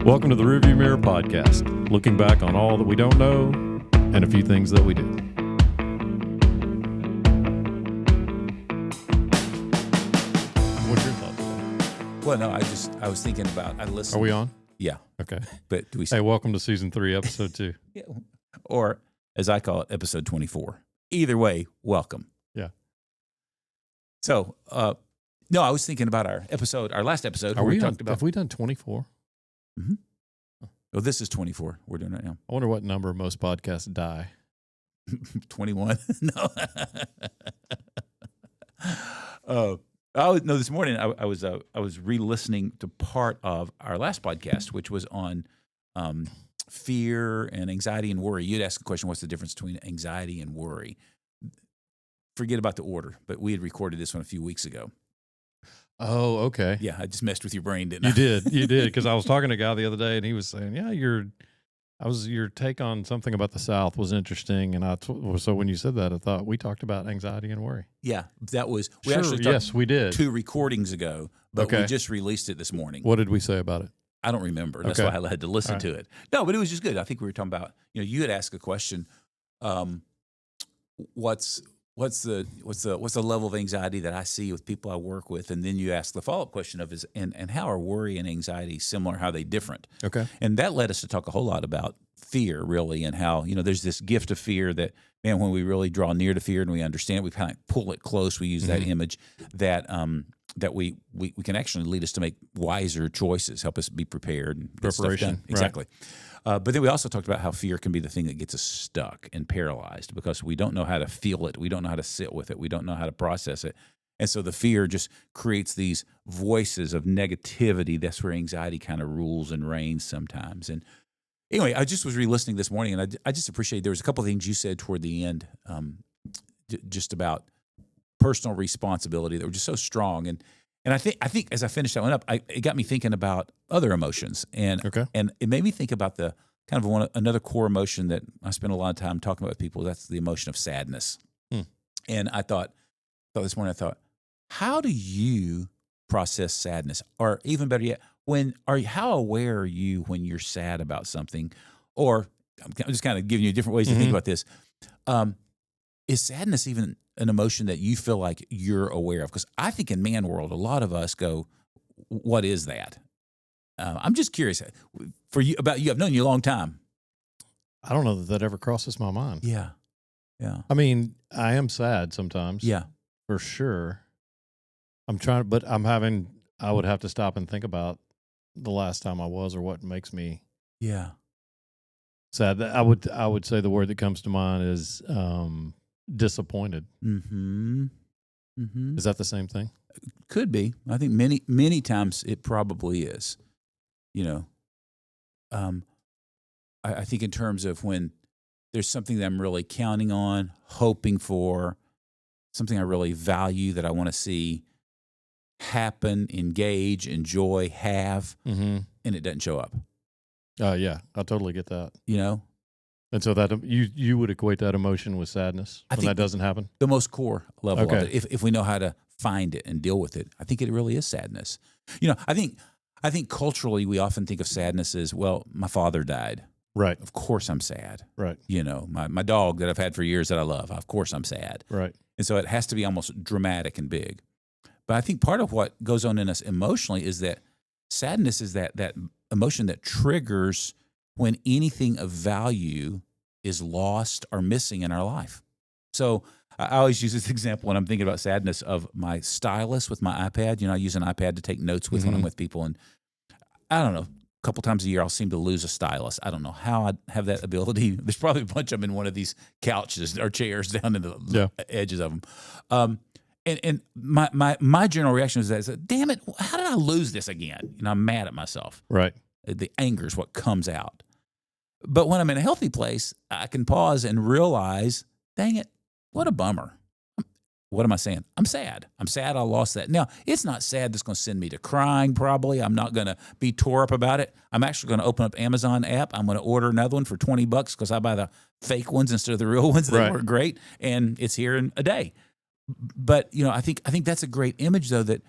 Welcome to the Rearview Mirror Podcast, looking back on all that we don't know and a few things that we do. What's your thoughts? Well, no, I was thinking about, I listened. Are we on? Yeah. Okay. But do we Hey, welcome to Season 3, Episode 2. yeah. Or, as I call it, Episode 24. Either way, welcome. Yeah. So, no, I was thinking about our last episode. Are where we talked about. Have we done 24? Mm-hmm. Oh, this is 24. We're doing right now. I wonder what number most podcasts die. 21. No. This morning I was re-listening to part of our last podcast, which was on fear and anxiety and worry. You'd ask the question, what's the difference between anxiety and worry? Forget about the order, but we had recorded this one a few weeks ago. Oh, okay. Yeah, I just messed with your brain, didn't I? You did, because I was talking to a guy the other day, and he was saying, "Yeah, your take on something about the South was interesting." And so when you said that, I thought we talked about anxiety and worry. Yeah, that was we sure, actually talked yes, we did 2 recordings ago, but okay. we just released it this morning. What did we say about it? I don't remember. That's okay. why I had to listen to it. No, but it was just good. I think we were talking about, you had asked a question, what's the level of anxiety that I see with people I work with, and then you ask the follow-up question of and how are worry and anxiety similar? How are they different? Okay, and that led us to talk a whole lot about fear, really, and how there's this gift of fear that, man, when we really draw near to fear and we understand it, we kind of pull it close. We use that image that we can actually lead us to make wiser choices, help us be prepared and get stuff done. Exactly. But then we also talked about how fear can be the thing that gets us stuck and paralyzed because we don't know how to feel it. We don't know how to sit with it. We don't know how to process it. And so the fear just creates these voices of negativity. That's where anxiety kind of rules and reigns sometimes. And anyway, I just was re-listening this morning, and I just appreciate there was a couple of things you said toward the end just about personal responsibility that were just so strong. And I think as I finished that one up, it got me thinking about other emotions, and it made me think about the kind of another core emotion that I spend a lot of time talking about with people. That's the emotion of sadness. And I thought this morning, how do you process sadness, or even better yet, how aware are you when you're sad about something? Or I'm just kind of giving you different ways to think about this. Is sadness even an emotion that you feel like you're aware of? Because I think in man world, a lot of us go, what is that? I'm just curious for you about you. I've known you a long time. I don't know that ever crosses my mind. Yeah. I mean, I am sad sometimes. Yeah, for sure. I would have to stop and think about the last time I was, or what makes me sad. I would say the word that comes to mind is disappointed. Is that the same thing? Could be. I think many times it probably is. I think in terms of when there's something that I'm really counting on, hoping for, something I really value that I want to see happen, engage, enjoy, have, and it doesn't show up. Yeah, I totally get that. And so that you would equate that emotion with sadness when that doesn't happen? The most core level of it, if we know how to find it and deal with it, I think it really is sadness. I think culturally we often think of sadness as, well, my father died. Right. Of course I'm sad. Right. My dog that I've had for years that I love, of course I'm sad. Right. And so it has to be almost dramatic and big. But I think part of what goes on in us emotionally is that sadness is that emotion that triggers when anything of value is lost or missing in our life. So I always use this example when I'm thinking about sadness of my stylus with my iPad. I use an iPad to take notes with when I'm with people. And I don't know, a couple times a year I'll seem to lose a stylus. I don't know how I have that ability. There's probably a bunch of them in one of these couches or chairs down in the edges of them. And my general reaction is that, damn it, how did I lose this again? I'm mad at myself. Right. The anger is what comes out. But when I'm in a healthy place, I can pause and realize, dang it, what a bummer. What am I saying? I'm sad. I'm sad I lost that. Now, it's not sad that's going to send me to crying, probably. I'm not going to be tore up about it. I'm actually going to open up Amazon app. I'm going to order another one for $20 because I buy the fake ones instead of the real ones. They work great, and it's here in a day. But, I think that's a great image, though, that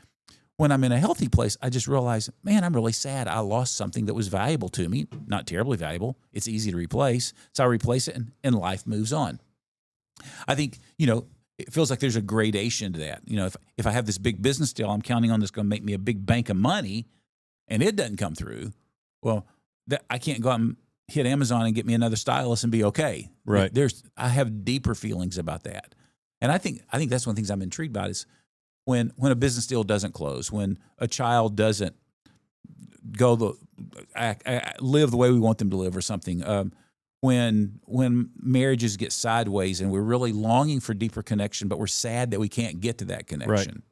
When I'm in a healthy place, I just realize, man, I'm really sad. I lost something that was valuable to me. Not terribly valuable. It's easy to replace. So I replace it and life moves on. I think, it feels like there's a gradation to that. If I have this big business deal, I'm counting on this going to make me a big bank of money, and it doesn't come through. Well, I can't go out and hit Amazon and get me another stylus and be okay. Right. I have deeper feelings about that. And I think that's one of the things I'm intrigued about is when a business deal doesn't close, when a child doesn't live the way we want them to live or something, when marriages get sideways and we're really longing for deeper connection, but we're sad that we can't get to that connection.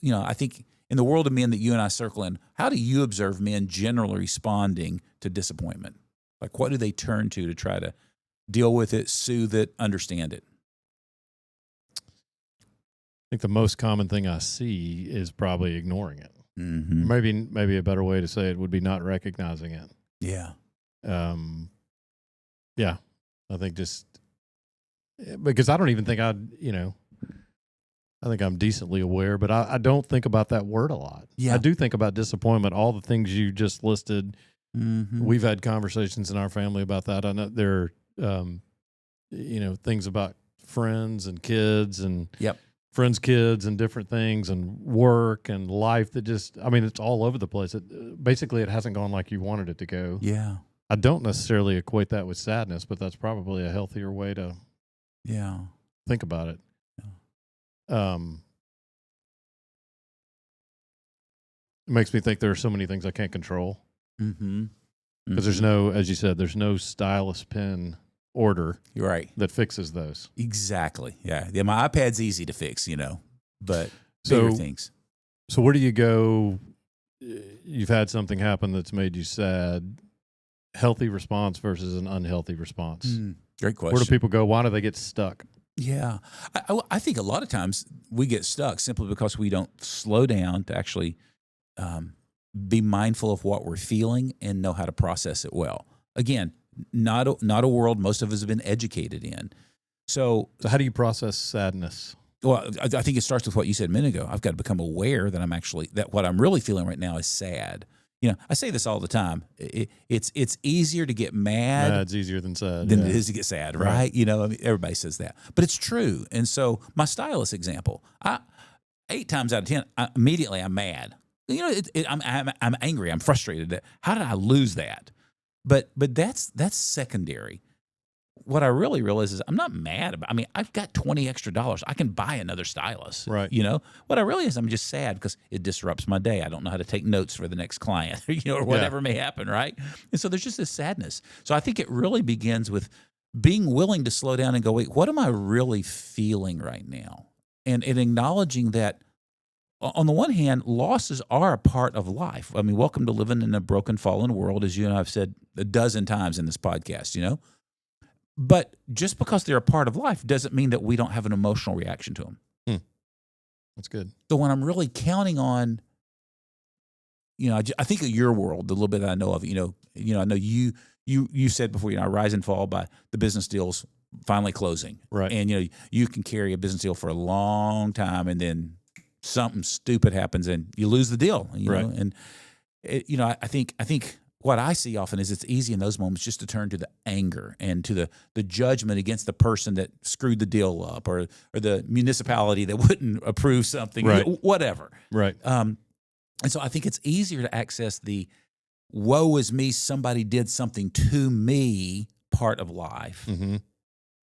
Right. I think in the world of men that you and I circle in, how do you observe men generally responding to disappointment? Like, what do they turn to try to deal with it, soothe it, understand it? I think the most common thing I see is probably ignoring it. Mm-hmm. Maybe a better way to say it would be not recognizing it. Yeah. Yeah. I think just because I don't even think I think I'm decently aware, but I don't think about that word a lot. Yeah. I do think about disappointment, all the things you just listed. Mm-hmm. We've had conversations in our family about that. I know there are, things about friends and kids and friends' kids and different things and work and life that it's all over the place. Basically, it hasn't gone like you wanted it to go. Yeah. I don't necessarily equate that with sadness, but that's probably a healthier way to think about it. Yeah. It makes me think there are so many things I can't control. Mm-hmm. Because there's no, as you said, there's no stylus pen order. You're right. That fixes those. Exactly. Yeah. My iPad's easy to fix, but bigger things. So where do you go? You've had something happen that's made you sad. Healthy response versus an unhealthy response. Great question. Where do people go? Why do they get stuck? Yeah. I think a lot of times we get stuck simply because we don't slow down to actually be mindful of what we're feeling and know how to process it well. Again, not a world most of us have been educated in. So how do you process sadness? Well, I think it starts with what you said a minute ago. I've got to become aware that what I'm really feeling right now is sad. I say this all the time. It's easier to get mad. Mad's easier than sad. Than it is to get sad, right? Everybody says that. But it's true. And so my stylus example, 8 times out of 10, immediately I'm mad. I'm angry. I'm frustrated. How did I lose that? But that's secondary. What I really realize is I'm not mad about. I've got $20 extra. I can buy another stylus. Right. What I realize, I'm just sad because it disrupts my day. I don't know how to take notes for the next client, or whatever may happen, right? And so there's just this sadness. So I think it really begins with being willing to slow down and go, wait, what am I really feeling right now? And acknowledging that, on the one hand, losses are a part of life. Welcome to living in a broken, fallen world, as you and I have said a dozen times in this podcast, But just because they're a part of life doesn't mean that we don't have an emotional reaction to them. That's good. So when I'm really counting on, I think of your world, the little bit that I know of, I know you said before, I rise and fall by the business deals finally closing. Right. And, you can carry a business deal for a long time and then something stupid happens and you lose the deal. Right. And, I think what I see often is it's easy in those moments just to turn to the anger and to the judgment against the person that screwed the deal up or the municipality that wouldn't approve something, right. Whatever. Right. And so I think it's easier to access the woe is me, somebody did something to me part of life,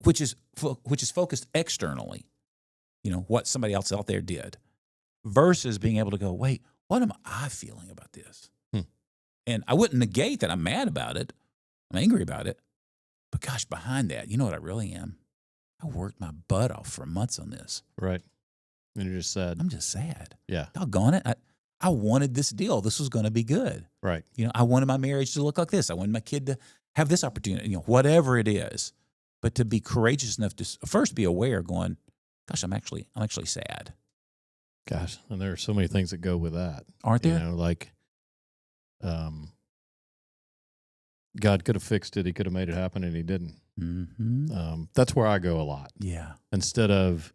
which is focused externally, what somebody else out there did, versus being able to go, wait, what am I feeling about this? And I wouldn't negate that I'm mad about it. I'm angry about it. But gosh, behind that, you know what I really am? I worked my butt off for months on this. Right. And you're just sad. I'm just sad. Yeah. Doggone it. I wanted this deal. This was going to be good. Right. I wanted my marriage to look like this. I wanted my kid to have this opportunity, whatever it is. But to be courageous enough to first be aware going, gosh, I'm actually sad. Gosh. And there are so many things that go with that. Aren't there? God could have fixed it. He could have made it happen, and he didn't. Mm-hmm. That's where I go a lot. Yeah. Instead of,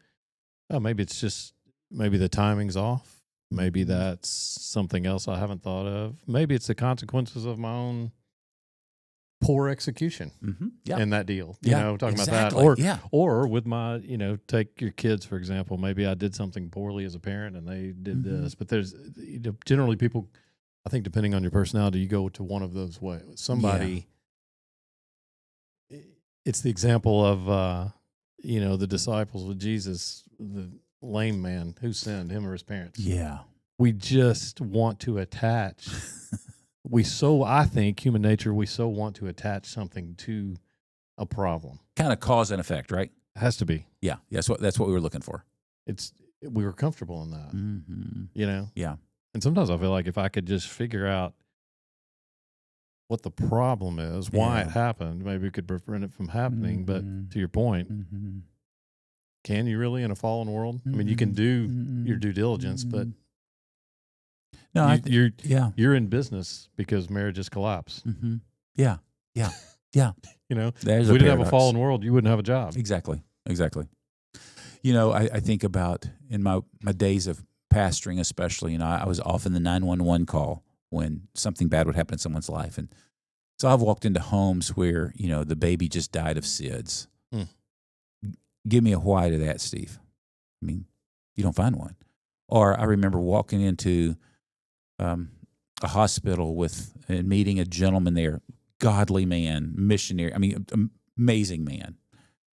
maybe the timing's off. Maybe that's something else I haven't thought of. Maybe it's the consequences of my own poor execution in that deal. You know, talking about that. Or with my, take your kids, for example. Maybe I did something poorly as a parent and they did this. But there's generally people, I think depending on your personality, you go to one of those ways. Somebody, it's the example of, the disciples with Jesus, the lame man who sinned, him or his parents. Yeah. We just want to attach. I think human nature, we so want to attach something to a problem. Kind of cause and effect, right? It has to be. Yeah. That's what we were looking for. We were comfortable in that, Yeah. And sometimes I feel like if I could just figure out what the problem is, why it happened, maybe we could prevent it from happening. But to your point, can you really in a fallen world? I mean, you can do your due diligence, but no, you're in business because marriages collapse. Yeah. If we didn't have a fallen world, you wouldn't have a job. Exactly. I think about in my days of pastoring, especially, I was often the 911 call when something bad would happen in someone's life. And so I've walked into homes where, the baby just died of SIDS. Give me a why to that, Steve. I mean, you don't find one. Or I remember walking into a hospital and meeting a gentleman there, godly man, missionary, amazing man.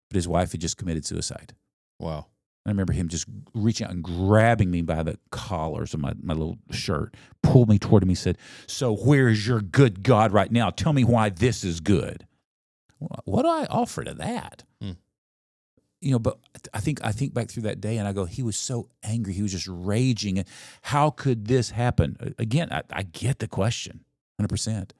But his wife had just committed suicide. Wow. I remember him just reaching out and grabbing me by the collars of my little shirt, pulled me toward him. He said, "So where is your good God right now? Tell me why this is good." Well, what do I offer to that? But I think back through that day and I go, he was so angry. He was just raging. How could this happen? Again, I get the question 100%.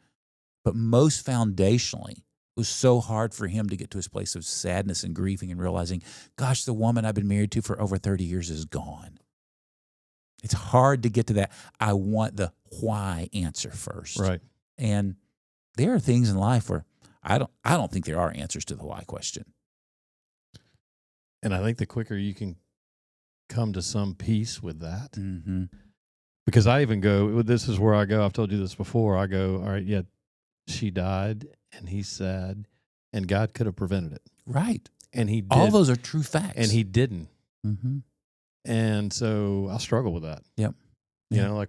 But most foundationally, it was so hard for him to get to his place of sadness and grieving and realizing, gosh, the woman I've been married to for over 30 years is gone. It's hard to get to that. I want the why answer first. Right. And there are things in life where I don't think there are answers to the why question. And I think the quicker you can come to some peace with that, because I even go, this is where I go, I've told you this before, I go, all right, yeah, she died, and he's sad, and God could have prevented it. Right. And he did. All those are true facts. And he didn't. And so I struggle with that. Yep.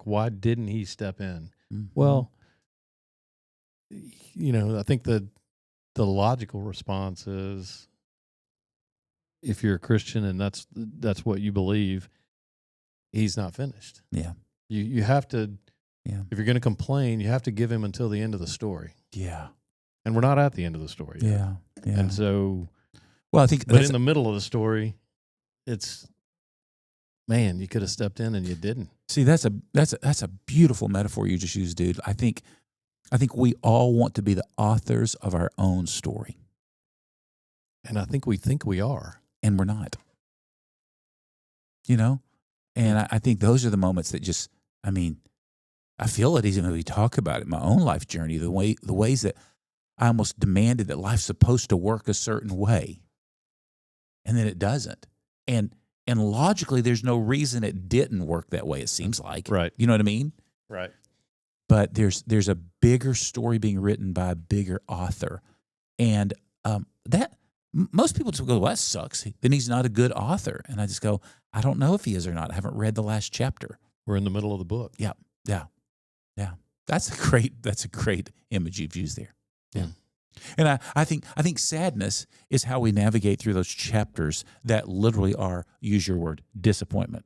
Why didn't he step in? Well, I think the logical response is, if you're a Christian and that's what you believe, he's not finished. Yeah. You have to, if you're going to complain, you have to give him until the end of the story. Yeah. And we're not at the end of the story yet. Yeah. And so, well, I think, but in the middle of the story, it's, man, you could have stepped in and you didn't. See, that's a beautiful metaphor you just used, dude. I think we all want to be the authors of our own story. And I think we are. And we're not. And I think those are the moments that just, I feel it even when we talk about it, my own life journey, the ways that I almost demanded that life's supposed to work a certain way. And then it doesn't. And logically, there's no reason it didn't work that way, it seems like. Right. You know what I mean? Right. But there's a bigger story being written by a bigger author. And that most people just go, well, that sucks. Then he's not a good author. And I just go, I don't know if he is or not. I haven't read the last chapter. We're in the middle of the book. Yeah. That's a great image you've used there. Yeah. And I think sadness is how we navigate through those chapters that literally are, use your word, disappointment,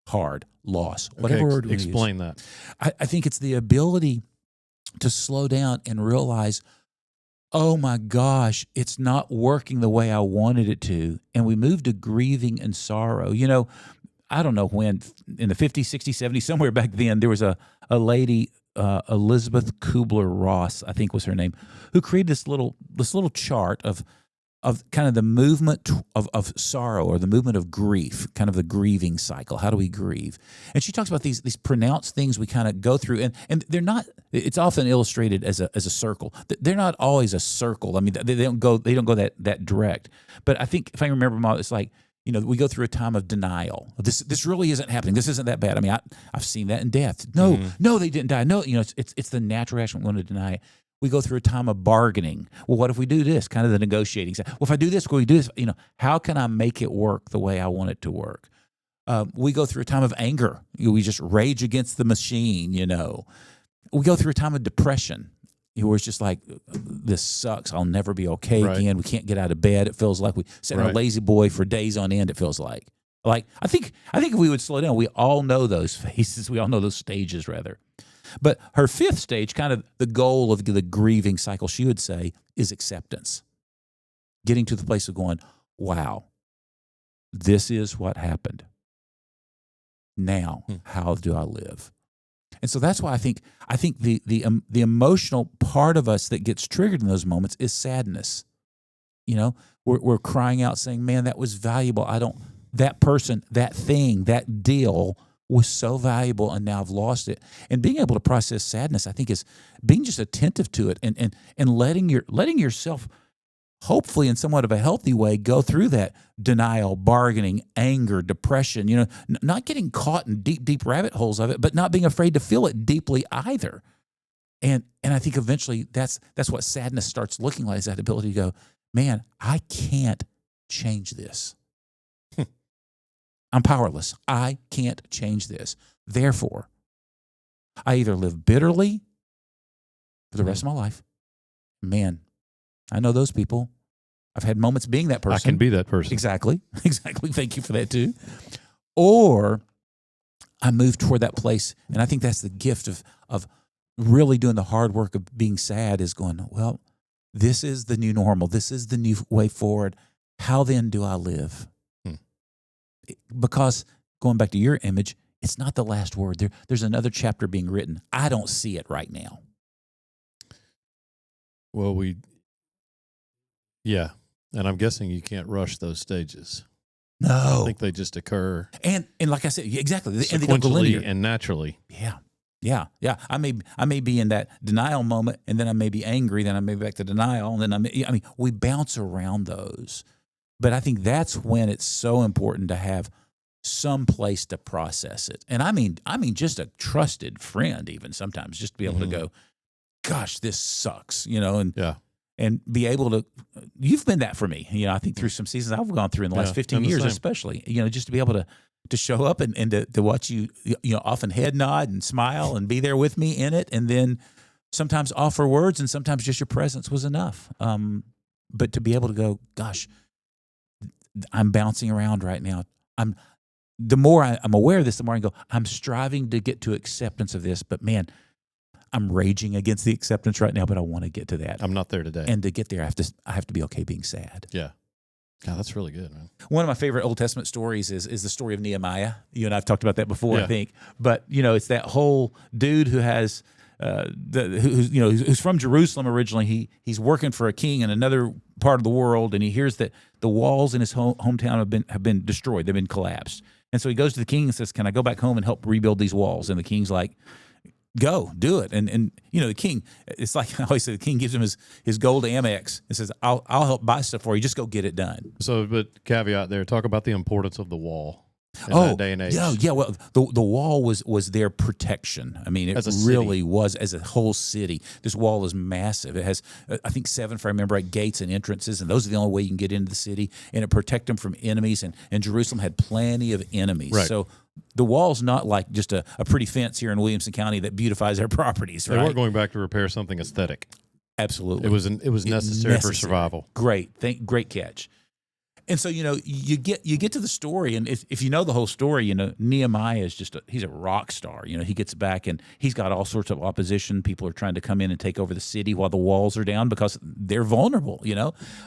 hard, loss, whatever word we use. Explain that. I think it's the ability to slow down and realize, oh my gosh, it's not working the way I wanted it to. And we move to grieving and sorrow. I don't know when, in the 50s, 60s, 70s, somewhere back then, there was a lady, Elizabeth Kubler-Ross, I think was her name, who created this little chart of kind of the movement of sorrow, or the movement of grief, kind of the grieving cycle. How do we grieve? And she talks about these pronounced things we kind of go through, and they're not. It's often illustrated as a circle. They're not always a circle. I mean, they don't go that direct. But I think if I remember, it's like we go through a time of denial. This really isn't happening. This isn't that bad. I mean, I've seen that in death. No, they didn't die. No, it's the natural reaction. We want to deny it. We go through a time of bargaining. Well, what if we do this? Kind of the negotiating. Well, if I do this, will we do this? How can I make it work the way I want it to work? We go through a time of anger. We just rage against the machine. We go through a time of depression. Where it's just like, this sucks. I'll never be okay again. We can't get out of bed. It feels like we sit in a lazy boy for days on end. It feels like I think if we would slow down, we all know those phases. We all know those stages, rather. But her fifth stage, kind of the goal of the grieving cycle, she would say, is acceptance. Getting to the place of going, wow, this is what happened. Now, how do I live? And so that's why I think the emotional part of us that gets triggered in those moments is sadness. We're crying out saying, man, that was valuable. That person, that thing, that deal was so valuable, and now I've lost it. And being able to process sadness, I think, is being just attentive to it and letting yourself, hopefully in somewhat of a healthy way, go through that denial, bargaining, anger, depression, not getting caught in deep rabbit holes of it, but not being afraid to feel it deeply either. And I think eventually that's what sadness starts looking like, is that ability to go, man, I can't change this. I'm powerless. I can't change this. Therefore, I either live bitterly for the rest of my life. Man, I know those people. I've had moments being that person. I can be that person. Exactly. Thank you for that too. Or I move toward that place, and I think that's the gift of really doing the hard work of being sad, is going, well, this is the new normal. This is the new way forward. How then do I live? Because going back to your image, it's not the last word. There's another chapter being written. I don't see it right now. Well, yeah. And I'm guessing you can't rush those stages. No. I think they just occur. And like I said, exactly. Sequentially and naturally. Yeah. I may be in that denial moment, and then I may be angry, then I may be back to denial, and then we bounce around those. But I think that's when it's so important to have some place to process it. And I mean just a trusted friend, even sometimes, just to be able to go, gosh, this sucks, and be able to, you've been that for me. I think through some seasons I've gone through in the last 15 years, especially, just to be able to show up and to watch you, often head nod and smile and be there with me in it. And then sometimes offer words, and sometimes just your presence was enough. But to be able to go, gosh, I'm bouncing around right now. The more I'm aware of this, the more I go, I'm striving to get to acceptance of this, but man, I'm raging against the acceptance right now, but I want to get to that. I'm not there today. And to get there, I have to be okay being sad. Yeah. God, that's really good, man. One of my favorite Old Testament stories is the story of Nehemiah. You and I have talked about that before, I think. But, it's that whole dude who has who's from Jerusalem originally. He's working for a king in another part of the world, and he hears that the walls in his hometown have been destroyed. They've been collapsed. And so he goes to the king and says, "Can I go back home and help rebuild these walls?" And the king's like, "Go, do it." And the king, it's like I always say, the king gives him his gold Amex and says, I'll help buy stuff for you. Just go get it done. So, but caveat there, talk about the importance of the wall in that day and age. Yeah. Well, the wall was their protection. I mean, it really was as a whole city. This wall is massive. It has, I think, 7, if I remember right, gates and entrances, and those are the only way you can get into the city. And it protected them from enemies. And Jerusalem had plenty of enemies. Right. So the wall's not like just a pretty fence here in Williamson County that beautifies their properties. Right? They weren't going back to repair something aesthetic. Absolutely, it was necessary for survival. Great catch. And so, you get to the story, and if you know the whole story, Nehemiah is he's a rock star. He gets back, and he's got all sorts of opposition. People are trying to come in and take over the city while the walls are down because they're vulnerable,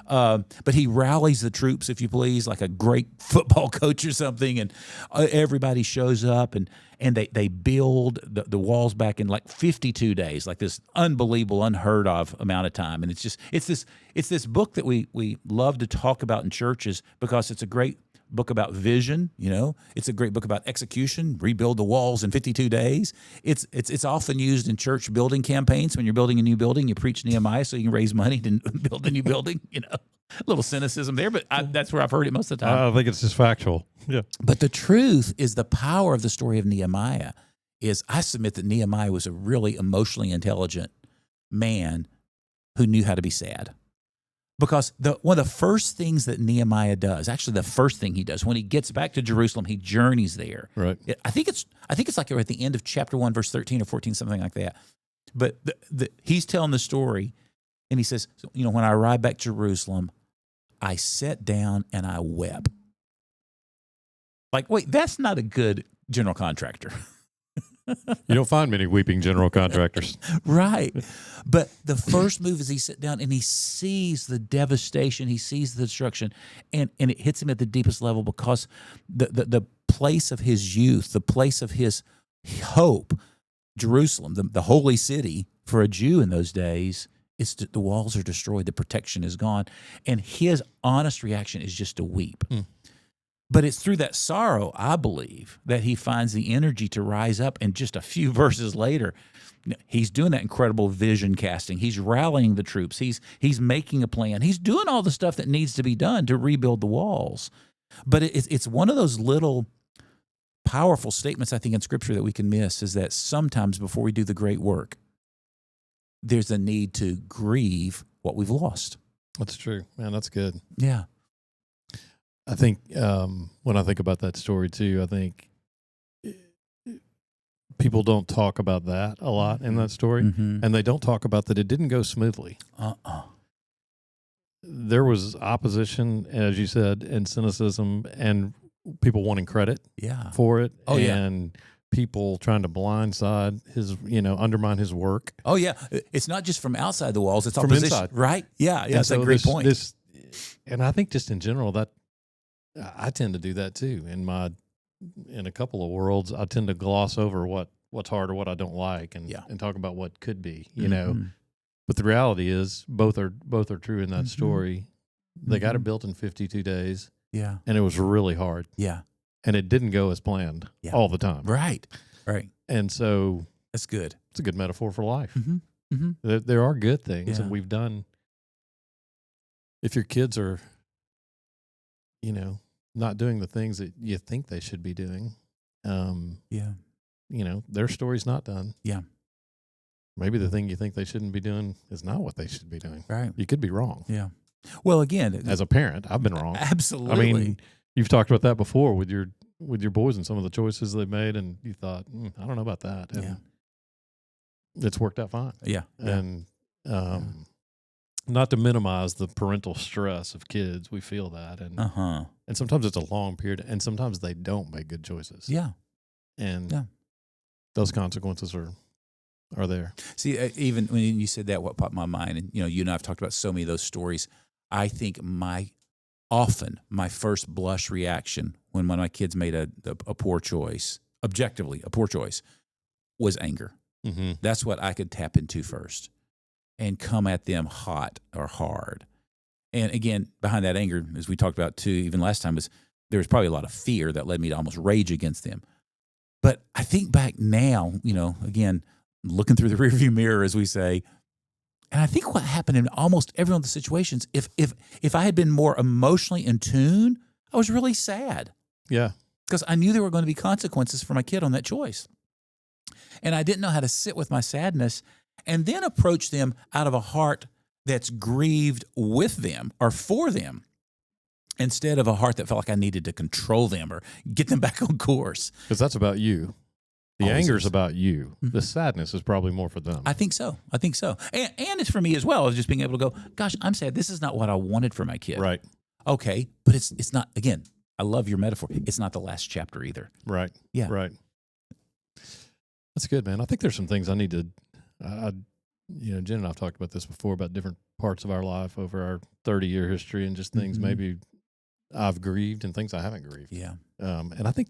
But he rallies the troops, if you please, like a great football coach or something, and everybody shows up, and they build the walls back in like 52 days, like this unbelievable, unheard of amount of time. And it's this book that we love to talk about in churches because it's a great book about vision. It's a great book about execution. Rebuild the walls in 52 days. It's often used in church building campaigns. When you're building a new building, you preach Nehemiah so you can raise money to build a new building. A little cynicism there, but that's where I've heard it most of the time. I think it's just factual. Yeah. But the truth is the power of the story of Nehemiah is I submit that Nehemiah was a really emotionally intelligent man who knew how to be sad. Because one of the first things that Nehemiah does, actually the first thing he does, when he gets back to Jerusalem, he journeys there. Right. I think it's like at the end of chapter 1, verse 13 or 14, something like that. But he's telling the story, and he says, when I arrived back to Jerusalem, I sat down and I wept. Like, wait, that's not a good general contractor. You don't find many weeping general contractors. Right. But the first move is he sits down and he sees the devastation, he sees the destruction, and it hits him at the deepest level because the place of his youth, the place of his hope, Jerusalem, the holy city for a Jew in those days, the walls are destroyed, the protection is gone, and his honest reaction is just to weep. But it's through that sorrow, I believe, that he finds the energy to rise up. And just a few verses later, he's doing that incredible vision casting. He's rallying the troops. He's making a plan. He's doing all the stuff that needs to be done to rebuild the walls. But it's one of those little powerful statements, I think, in Scripture that we can miss, is that sometimes before we do the great work, there's a need to grieve what we've lost. That's true. Man, that's good. Yeah. I think when I think about that story too, I think people don't talk about that a lot in that story, and they don't talk about that it didn't go smoothly. There was opposition, as you said, and cynicism, and people wanting credit for it, and people trying to blindside his, undermine his work. Oh yeah, it's not just from outside the walls; it's from inside, right? Yeah, that's a great point. And I think just in general that. I tend to do that too. In a couple of worlds, I tend to gloss over what's hard or what I don't like, and talk about what could be, know. But the reality is, both are true in that story. They got it built in 52 days. Yeah, and it was really hard. Yeah, and it didn't go as planned all the time. Right. And so that's good. It's a good metaphor for life. There are good things, and we've done. If your kids are, not doing the things that you think they should be doing, their story's not done. Yeah. Maybe the thing you think they shouldn't be doing is not what they should be doing. Right. You could be wrong. Yeah. Well, again, as a parent, I've been wrong. Absolutely. I mean, you've talked about that before with your boys and some of the choices they've made, and you thought, I don't know about that. And it's worked out fine. Yeah. And not to minimize the parental stress of kids, we feel that, and and sometimes it's a long period, and sometimes they don't make good choices. Yeah, and those consequences are there. See, even when you said that, what popped in my mind, and you and I have talked about so many of those stories. I think my first blush reaction when one of my kids made a poor choice, objectively a poor choice, was anger. That's what I could tap into first. And come at them hot or hard. And again, behind that anger, as we talked about too, even last time, there was probably a lot of fear that led me to almost rage against them. But I think back now, again, looking through the rearview mirror, as we say, and I think what happened in almost every one of the situations, if I had been more emotionally in tune, I was really sad. Yeah. Because I knew there were going to be consequences for my kid on that choice. And I didn't know how to sit with my sadness and then approach them out of a heart that's grieved with them or for them, instead of a heart that felt like I needed to control them or get them back on course. Because that's about you. The Always anger's is. about you. The sadness is probably more for them. I think so. And it's for me as well, of just being able to go, gosh, I'm sad. This is not what I wanted for my kid. Right. Okay, but it's not, again, I love your metaphor. It's not the last chapter either. Right. Yeah. Right. That's good, man. I think there's some things I need to... Jen and I've talked about this before, about different parts of our life over our 30-year history, and just things maybe I've grieved and things I haven't grieved. Yeah. And I think,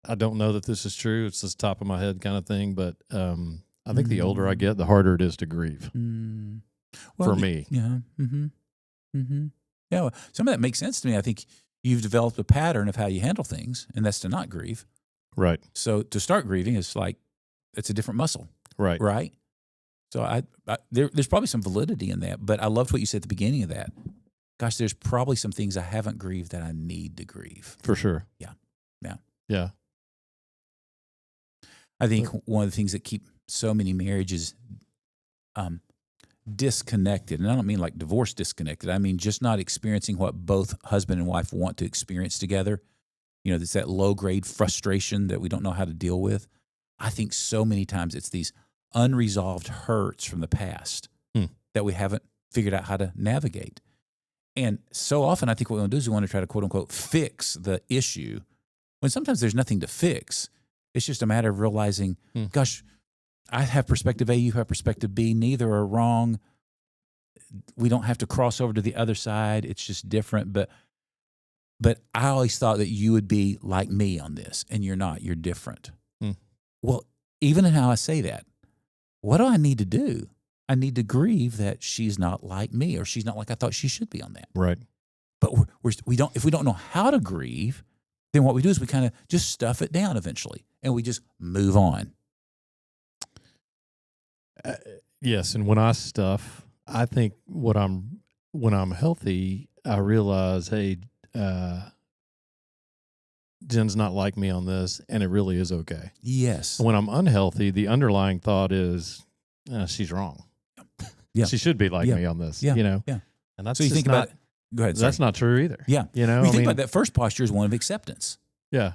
I don't know that this is true. It's just top of my head kind of thing, but I think the older I get, the harder it is to grieve for me. Yeah. Yeah. Well, some of that makes sense to me. I think you've developed a pattern of how you handle things, and that's to not grieve. Right. So to start grieving is like, it's a different muscle. Right. Right. So there's probably some validity in that, but I loved what you said at the beginning of that. gosh, there's probably some things I haven't grieved that I need to grieve. For sure. Yeah. I think one of the things that keep so many marriages disconnected, and I don't mean like divorce disconnected, I mean just not experiencing what both husband and wife want to experience together. It's that low-grade frustration that we don't know how to deal with. I think so many times it's these unresolved hurts from the past that we haven't figured out how to navigate. And so often I think what we want to do is we want to try to, quote-unquote, fix the issue, when sometimes there's nothing to fix. It's just a matter of realizing, gosh, I have perspective A, you have perspective B. Neither are wrong. We don't have to cross over to the other side. It's just different. But I always thought that you would be like me on this, and you're not. You're different. Well, even in how I say that, what do I need to do? I need to grieve that she's not like me, or she's not like I thought she should be on that. Right. But we don't. If we don't know how to grieve, then what we do is we kind of just stuff it down eventually, and we just move on. Yes, and when I stuff, I think when I'm healthy, I realize, hey, Jen's not like me on this, and it really is okay. Yes. When I'm unhealthy, the underlying thought is, she's wrong. Yeah. She should be like me on this. Yeah. Yeah. And that's so you think about. Go ahead. That's not true either. Yeah. Think about that first posture is one of acceptance. Yeah.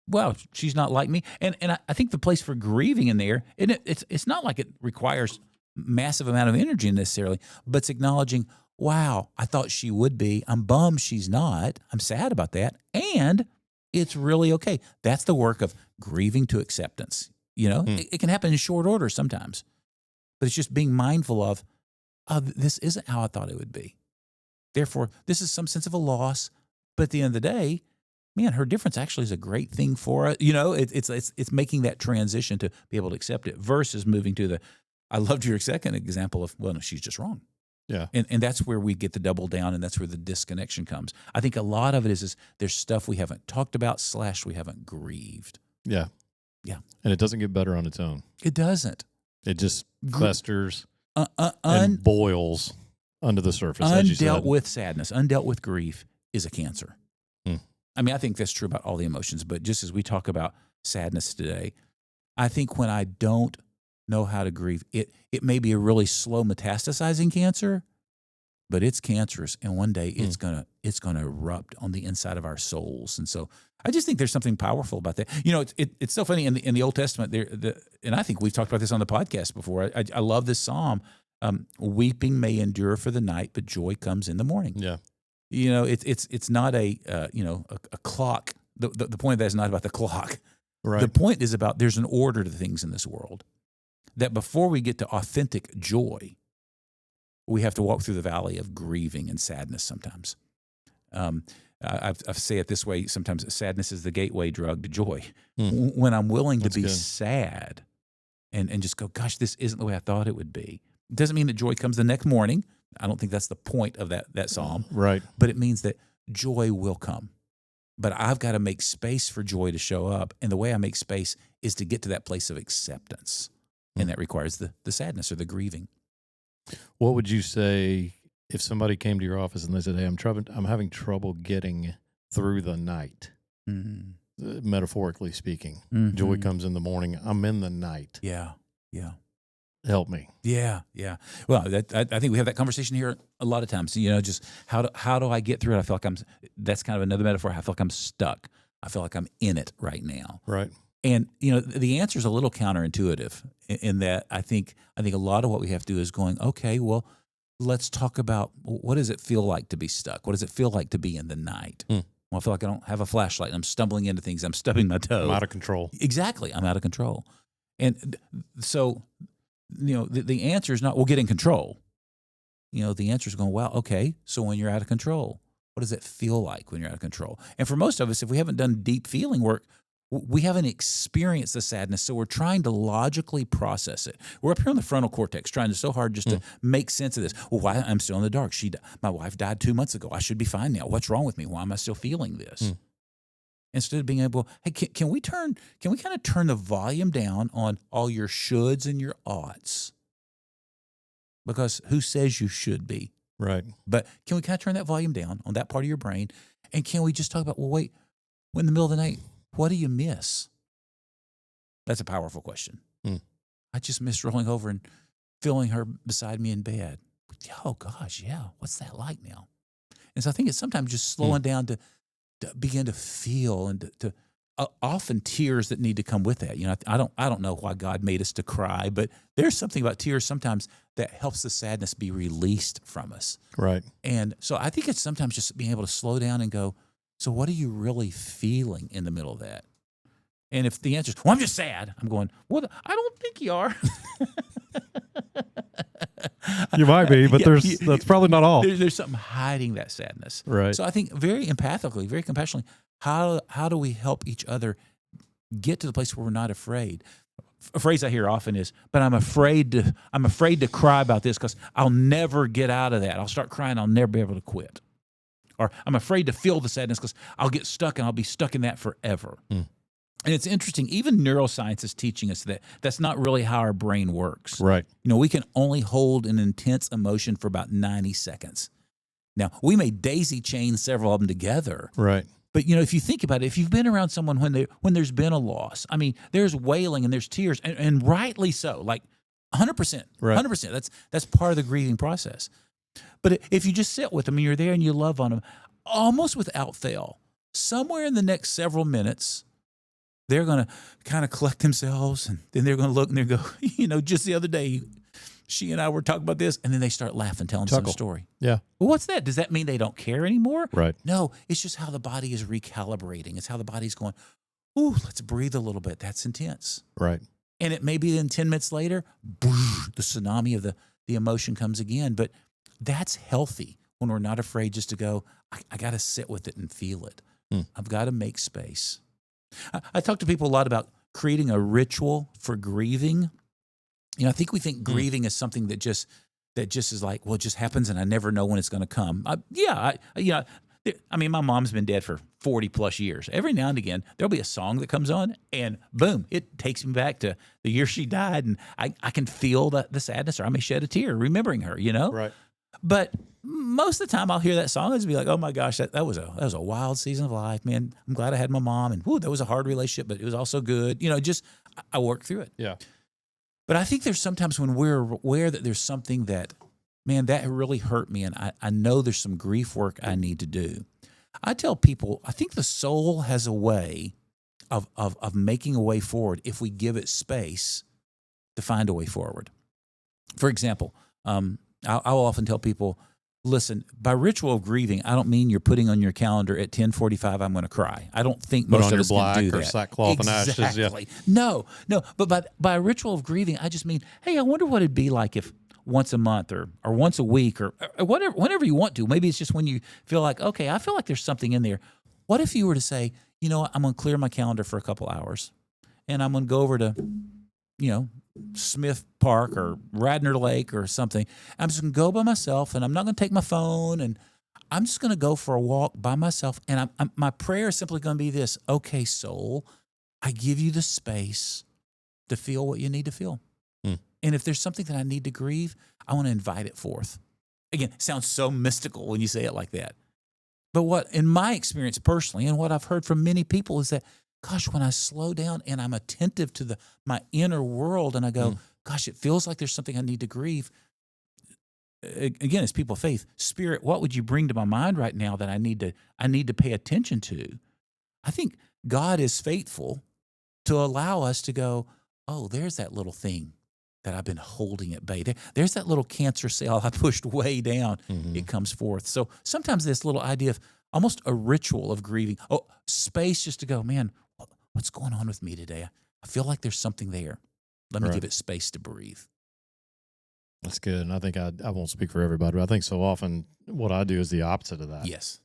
Well, she's not like me. And I think the place for grieving in there, and it's not like it requires massive amount of energy necessarily, but it's acknowledging, wow, I thought she would be. I'm bummed she's not. I'm sad about that. And it's really okay. That's the work of grieving to acceptance. It can happen in short order sometimes, but it's just being mindful of, this isn't how I thought it would be. Therefore, this is some sense of a loss. But at the end of the day, man, her difference actually is a great thing for us. It's making that transition to be able to accept it versus moving to I loved your second example of, well, no, she's just wrong. Yeah. And that's where we get the double down, and that's where the disconnection comes. I think a lot of it is there's stuff we haven't talked about / we haven't grieved. Yeah. Yeah. And it doesn't get better on its own. It doesn't. It just festers and boils under the surface. Undealt with sadness, undealt with grief is a cancer. I mean, I think that's true about all the emotions, but just as we talk about sadness today, I think when I don't know how to grieve, it may be a really slow metastasizing cancer, but it's cancerous, and one day it's gonna erupt on the inside of our souls. And so I just think there's something powerful about that. It's so funny in the Old Testament and I think we've talked about this on the podcast before. I love this psalm. Weeping may endure for the night, but joy comes in the morning. Yeah. It's not a clock. The point of that is not about the clock. Right. The point is about there's an order to things in this world. That before we get to authentic joy, we have to walk through the valley of grieving and sadness sometimes. I say it this way, sometimes sadness is the gateway drug to joy. When I'm willing to be sad and just go, gosh, this isn't the way I thought it would be. It doesn't mean that joy comes the next morning. I don't think that's the point of that psalm. Right. But it means that joy will come. But I've got to make space for joy to show up. And the way I make space is to get to that place of acceptance. And that requires the sadness or the grieving. What would you say if somebody came to your office and they said, hey, I'm having trouble getting through the night, metaphorically speaking. Joy comes in the morning. I'm in the night. Yeah. Help me. Yeah. Well, I think we have that conversation here a lot of times. Just how do I get through it? I feel like that's kind of another metaphor. I feel like I'm stuck. I feel like I'm in it right now. Right. And the answer is a little counterintuitive in that I think a lot of what we have to do is going, okay, well, let's talk about what does it feel like to be stuck? What does it feel like to be in the night? Well, I feel like I don't have a flashlight. I'm stumbling into things. I'm stubbing my toe. I'm out of control. Exactly. I'm out of control. And so, the answer is not, well, get in control. The answer is going, well, okay, so when you're out of control, what does it feel like when you're out of control? And for most of us, if we haven't done deep feeling work, we haven't experienced the sadness, so we're trying to logically process it. We're up here on the frontal cortex trying so hard just to make sense of this. Well, why I'm still in the dark. My wife died 2 months ago. I should be fine now. What's wrong with me? Why am I still feeling this? Instead of being able, hey, can we kind of turn the volume down on all your shoulds and your oughts? Because who says you should be? Right. But can we kind of turn that volume down on that part of your brain? And can we just talk about, well, wait, in the middle of the night, what do you miss? That's a powerful question. I just miss rolling over and feeling her beside me in bed. Oh, gosh, yeah. What's that like now? And so I think it's sometimes just slowing down to begin to feel and to often tears that need to come with that. You know, I don't know why God made us to cry, but there's something about tears sometimes that helps the sadness be released from us. Right. And so I think it's sometimes just being able to slow down and go, so what are you really feeling in the middle of that? And if the answer is, well, I'm just sad, I'm going, well, I don't think you are. You might be, but that's probably not all. There's something hiding that sadness. Right. So I think very empathically, very compassionately, how do we help each other get to the place where we're not afraid? A phrase I hear often is, but I'm afraid to cry about this because I'll never get out of that. I'll start crying, I'll never be able to quit. Or I'm afraid to feel the sadness because I'll get stuck and I'll be stuck in that forever. And it's interesting, even neuroscience is teaching us that that's not really how our brain works. Right. You know, we can only hold an intense emotion for about 90 seconds. Now, we may daisy chain several of them together. Right. But, you know, if you think about it, if you've been around someone when there's been a loss, I mean, there's wailing and there's tears, and rightly so, like 100%. Right. 100%. That's part of the grieving process. But if you just sit with them and you're there and you love on them, almost without fail, somewhere in the next several minutes, they're going to kind of collect themselves, and then they're going to look and they're go, you know, just the other day, she and I were talking about this, and then they start laughing, telling some story. Yeah. Well, what's that? Does that mean they don't care anymore? Right. No, it's just how the body is recalibrating. It's how the body's going, ooh, let's breathe a little bit. That's intense. Right. And it may be then 10 minutes later, the tsunami of the emotion comes again. But that's healthy when we're not afraid just to go, I got to sit with it and feel it. I've got to make space. I talk to people a lot about creating a ritual for grieving. You know, I think we think grieving is something that just is like, well, it just happens and I never know when it's going to come. I mean, my mom's been dead for 40 plus years. Every now and again, there'll be a song that comes on and boom, it takes me back to the year she died, and I can feel the sadness, or I may shed a tear remembering her, you know? Right. But most of the time I'll hear that song and just be like, oh my gosh, that was a wild season of life, man. I'm glad I had my mom, and that was a hard relationship, but it was also good. You know, just I worked through it. Yeah. But I think there's sometimes when we're aware that there's something that, man, that really hurt me, and I know there's some grief work I need to do. I tell people, I think the soul has a way of making a way forward if we give it space to find a way forward. For example, I'll often tell people, listen, by ritual of grieving, I don't mean you're putting on your calendar at 10:45, I'm going to cry. I don't think most of us can do that. Or sackcloth and ashes. Yeah. No. But by a ritual of grieving, I just mean, hey, I wonder what it'd be like if once a month or once a week or whatever, whenever you want to. Maybe it's just when you feel like, okay, I feel like there's something in there. What if you were to say, you know what, I'm going to clear my calendar for a couple hours, and I'm going to go over to, you know, Smith Park or Radnor Lake or something. I'm just going to go by myself, and I'm not going to take my phone, and I'm just going to go for a walk by myself. And my prayer is simply going to be this: okay, soul, I give you the space to feel what you need to feel. And if there's something that I need to grieve, I want to invite it forth. Again, it sounds so mystical when you say it like that. But what, in my experience personally, and what I've heard from many people, is that, gosh, when I slow down and I'm attentive to my inner world, and I go, gosh, it feels like there's something I need to grieve. Again, as people of faith, Spirit, what would you bring to my mind right now that I need to pay attention to? I think God is faithful to allow us to go, oh, there's that little thing that I've been holding at bay. There's that little cancer cell I pushed way down. It comes forth. So sometimes this little idea of almost a ritual of grieving, space just to go, man, what's going on with me today? I feel like there's something there. Let me give it space to breathe. That's good. And I think I won't speak for everybody, but I think so often what I do is the opposite of that. Yes.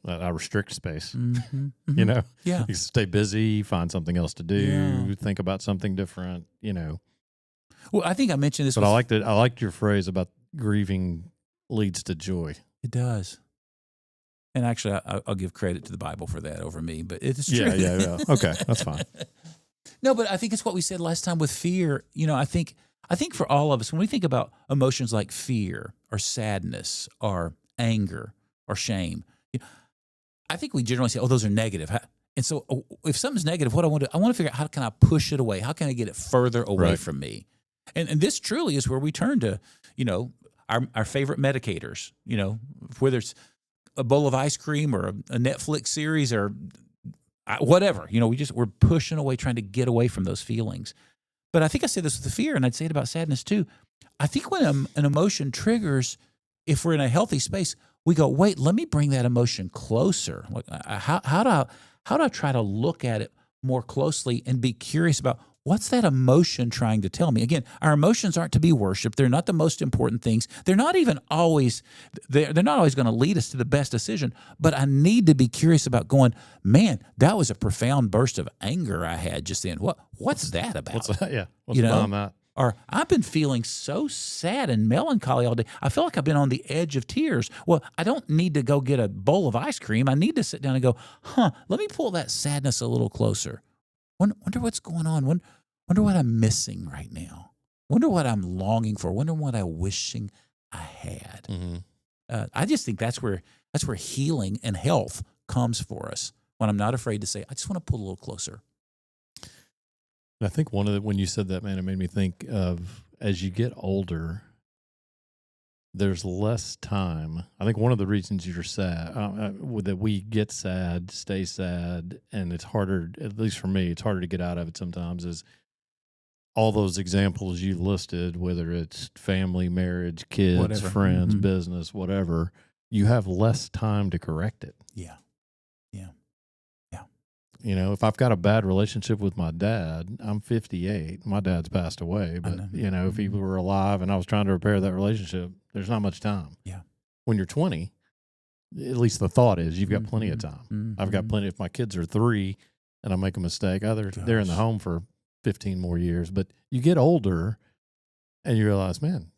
I restrict space, you know? Yeah. You stay busy, find something else to do, think about something different, you know? Well, I think I mentioned this. But I liked your phrase about grieving leads to joy. It does. And actually, I'll give credit to the Bible for that over me, but it's true. Yeah. Okay, that's fine. No, but I think it's what we said last time with fear. You know, I think I think for all of us, when we think about emotions like fear or sadness or anger or shame, I think we generally say, "Oh, those are negative." And so, if something's negative, what I want to figure out, how can I push it away? How can I get it further away from me? And this truly is where we turn to, our favorite medicators. Whether it's a bowl of ice cream or a Netflix series or whatever. We're pushing away, trying to get away from those feelings. But I think I say this with the fear, and I'd say it about sadness too. I think when an emotion triggers, if we're in a healthy space, we go, wait, let me bring that emotion closer. Like, how do I try to look at it more closely and be curious about what's that emotion trying to tell me? Again, our emotions aren't to be worshipped. They're not the most important things. They're not always going to lead us to the best decision. But I need to be curious about going, man, that was a profound burst of anger I had just then. What's that about? What's that? Yeah. What's behind that? Or I've been feeling so sad and melancholy all day. I feel like I've been on the edge of tears. Well, I don't need to go get a bowl of ice cream. I need to sit down and go, let me pull that sadness a little closer. Wonder what's going on. Wonder what I'm missing right now. Wonder what I'm longing for. Wonder what I'm wishing I had. Mm-hmm. I just think that's where healing and health comes for us. When I'm not afraid to say, I just want to pull a little closer. I think when you said that, man, it made me think of, as you get older, there's less time. I think one of the reasons you're sad, that we get sad, stay sad, and it's harder, at least for me, it's harder to get out of it sometimes, is all those examples you listed, whether it's family, marriage, kids, friends, mm-hmm. business, whatever, you have less time to correct it. Yeah. If I've got a bad relationship with my dad, I'm 58. My dad's passed away, but if he were alive and I was trying to repair that relationship, there's not much time. Yeah. When you're 20, at least the thought is you've got plenty of time. Mm-hmm. I've got plenty. If my kids are 3 and I make a mistake, they're in the home for 15 more years. But you get older and you realize, man,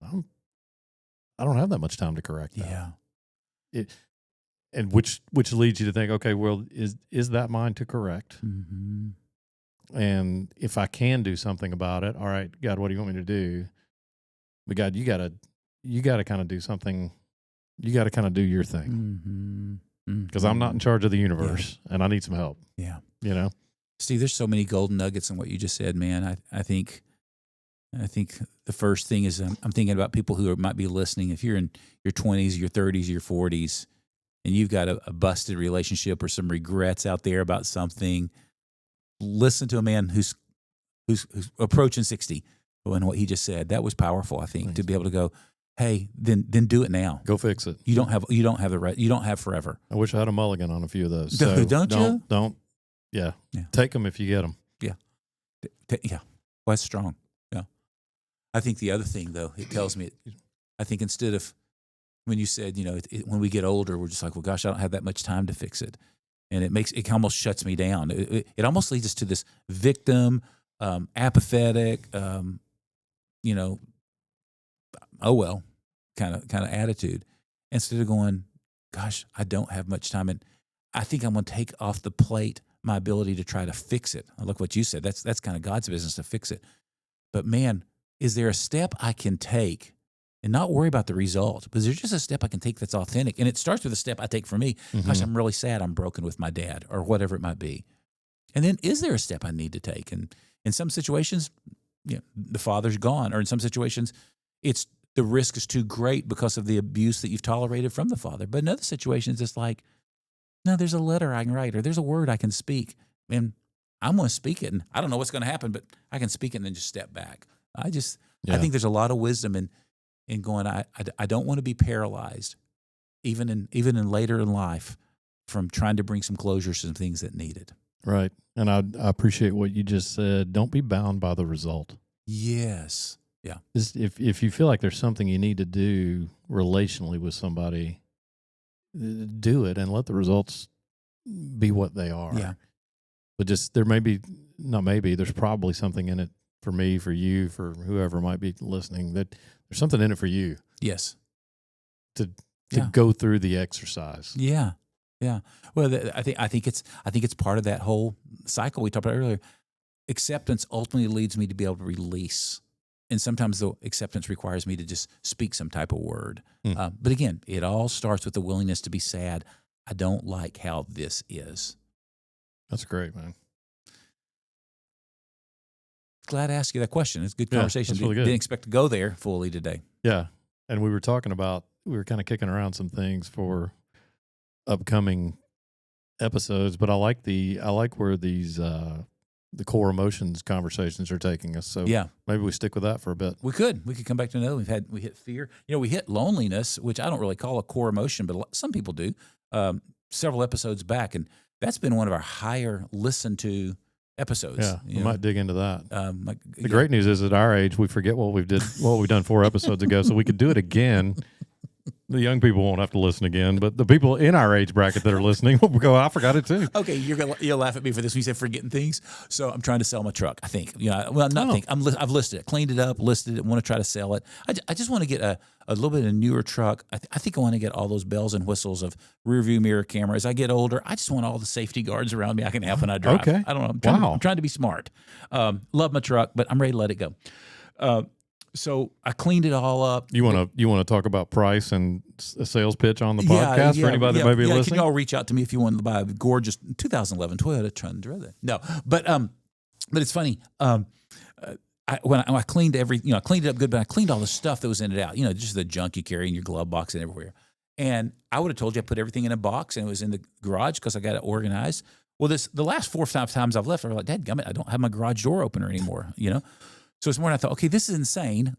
I don't have that much time to correct that. Yeah. And which leads you to think, okay, well, is that mine to correct? Mm-hmm. And if I can do something about it, all right, God, what do you want me to do? But God, you gotta kind of do something. You got to kind of do your thing, because I'm not in charge of the universe, and I need some help. Yeah, Steve, there's so many golden nuggets in what you just said, man. I think the first thing is I'm thinking about people who might be listening. If you're in your 20s, your 30s, your 40s, and you've got a busted relationship or some regrets out there about something, listen to a man who's approaching 60. And what he just said, that was powerful, I think. Thanks. To be able to go, hey, then do it now. Go fix it. You don't have the right. You don't have forever. I wish I had a mulligan on a few of those. So don't you? Yeah. Take them if you get them. Yeah. Yeah. Well, that's strong. Yeah. I think the other thing, though, it tells me, I think instead of, when you said, when we get older, we're just like, well, gosh, I don't have that much time to fix it. And it almost shuts me down. It almost leads us to this victim, apathetic, oh well, kind of attitude, instead of going, gosh, I don't have much time, and I think I'm going to take off the plate my ability to try to fix it. Look what you said. That's kind of God's business to fix it. But man, is there a step I can take and not worry about the result? But there's just a step I can take that's authentic, and it starts with a step I take for me. Mm-hmm. Gosh, I'm really sad. I'm broken with my dad, or whatever it might be. And then, is there a step I need to take? And in some situations, the father's gone, or in some situations, the risk is too great because of the abuse that you've tolerated from the father. But in other situations, it's like, no, there's a letter I can write, or there's a word I can speak, and I'm going to speak it, and I don't know what's going to happen, but I can speak it and then just step back. I think there's a lot of wisdom in going, I don't want to be paralyzed, even in later in life, from trying to bring some closure to some things that need it. Right. And I appreciate what you just said. Don't be bound by the result. Yes. Yeah. If you feel like there's something you need to do relationally with somebody, do it and let the results be what they are. Yeah. But there's probably something in it for me, for you, for whoever might be listening, that there's something in it for you. Yes. To go through the exercise. Yeah. Yeah. Well, I think it's part of that whole cycle we talked about earlier. Acceptance ultimately leads me to be able to release And sometimes the acceptance requires me to just speak some type of word. But again, it all starts with the willingness to be sad. I don't like how this is. That's great, man. Glad to ask you that question. It's a good conversation. That's really good. Didn't expect to go there fully today. Yeah. And we were talking about, we were kind of kicking around some things for upcoming episodes, but I like where these, the core emotions conversations are taking us. So maybe we stick with that for a bit. We could come back to another. We hit fear. We hit loneliness, which I don't really call a core emotion, but some people do, several episodes back. And that's been one of our higher listened to episodes. Yeah, we might dig into that. The great news is at our age, we forget what we've done 4 episodes ago, so we could do it again. The young people won't have to listen again, but the people in our age bracket that are listening will go, I forgot it too. Okay, you'll laugh at me for this when you said forgetting things. So I'm trying to sell my truck, I think. I've listed it, cleaned it up, listed it, want to try to sell it. I just want to get a little bit of a newer truck. I think I want to get all those bells and whistles of rear view mirror camera. As I get older, I just want all the safety guards around me I can have when I drive. Okay. I don't know. I'm trying to be smart. Love my truck, but I'm ready to let it go. So I cleaned it all up. You want to talk about price and a sales pitch on the podcast for anybody that may be listening? Can y'all reach out to me if you want to buy a gorgeous 2011 Toyota Tundra? No, but it's funny. When I cleaned I cleaned it up good, but I cleaned all the stuff that was in it out. Just the junk you carry in your glove box and everywhere. And I would have told you I put everything in a box and it was in the garage because I got it organized. Well, the last 4 or 5 times I've left, I was like, dadgummit, I don't have my garage door opener anymore. So this morning I thought, okay, this is insane.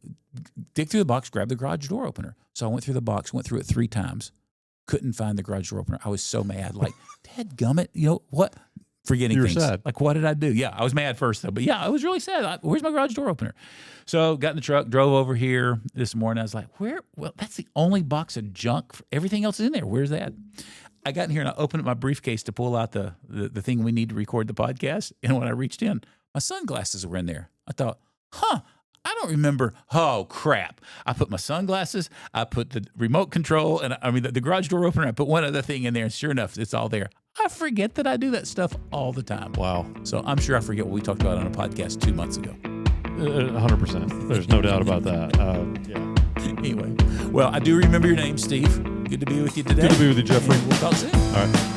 Dig through the box, grab the garage door opener. So I went through the box, went through it 3 times. Couldn't find the garage door opener. I was so mad. Like, dadgummit, what? Forgetting things. Sad. Like, what did I do? Yeah, I was mad first though. But yeah, I was really sad. Where's my garage door opener? So got in the truck, drove over here this morning. I was like, where? Well, that's the only box of junk. Everything else is in there. Where's that? I got in here and I opened up my briefcase to pull out the thing we need to record the podcast. And when I reached in, my sunglasses were in there. I thought, I don't remember. Oh, crap. I put my sunglasses, I put the remote control, and the garage door opener, I put one other thing in there, and sure enough, it's all there. I forget that I do that stuff all the time. Wow. So I'm sure I forget what we talked about on a podcast 2 months ago. 100%. There's no doubt about that. Anyway, well, I do remember your name, Steve. Good to be with you today. Good to be with you, Jeffrey. We'll talk soon. All right.